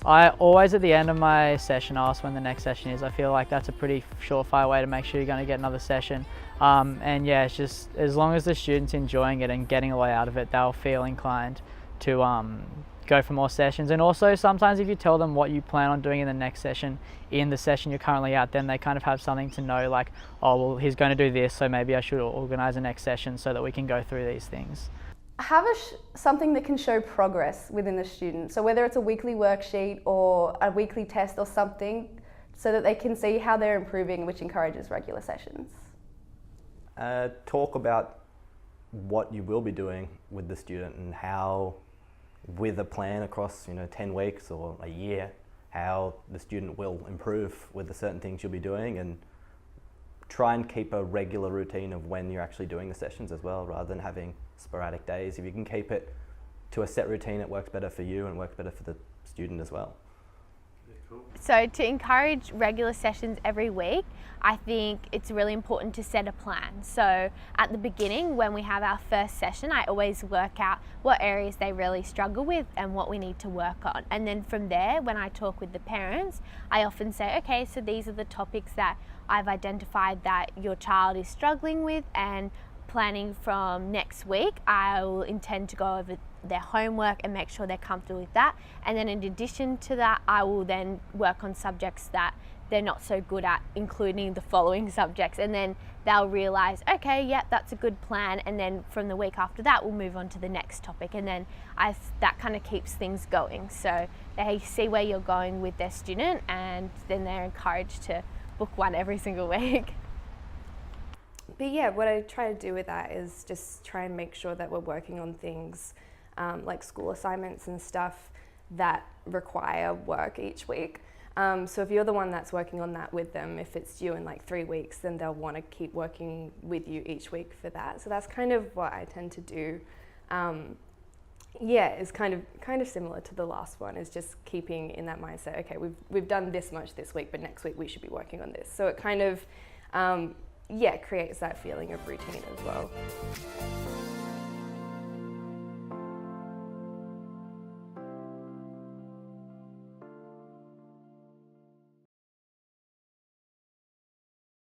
I always at the end of my session ask when the next session is. I feel like that's a pretty surefire way to make sure you're going to get another session. And yeah, it's just as long as the student's enjoying it and getting a lot out of it, they'll feel inclined to go for more sessions. And also sometimes if you tell them what you plan on doing in the next session, in the session you're currently at, then they kind of have something to know, like, oh well, he's going to do this, so maybe I should organise a next session so that we can go through these things. Have something that can show progress within the student. So whether it's a weekly worksheet or a weekly test or something, so that they can see how they're improving, which encourages regular sessions. Talk about what you will be doing with the student and how, with a plan across 10 weeks or a year, how the student will improve with the certain things you'll be doing, and try and keep a regular routine of when you're actually doing the sessions as well, rather than having sporadic days. If you can keep it to a set routine, it works better for you and works better for the student as well. So to encourage regular sessions every week, I think it's really important to set a plan. So at the beginning, when we have our first session, I always work out what areas they really struggle with and what we need to work on. And then from there, when I talk with the parents, I often say, okay, so these are the topics that I've identified that your child is struggling with, and planning from next week, I will intend to go over their homework and make sure they're comfortable with that. And then in addition to that, I will then work on subjects that they're not so good at, including the following subjects. And then they'll realise, okay, yeah, that's a good plan. And then from the week after that, we'll move on to the next topic. And then that kind of keeps things going. So they see where you're going with their student, and then they're encouraged to book one every single week. But yeah, what I try to do with that is just try and make sure that we're working on things like school assignments and stuff that require work each week. So if you're the one that's working on that with them, if it's due in like 3 weeks, then they'll want to keep working with you each week for that. So that's kind of what I tend to do. Yeah, it's kind of similar to the last one, is just keeping in that mindset, okay, we've done this much this week, but next week we should be working on this. So it kind of, yeah, creates that feeling of routine as well.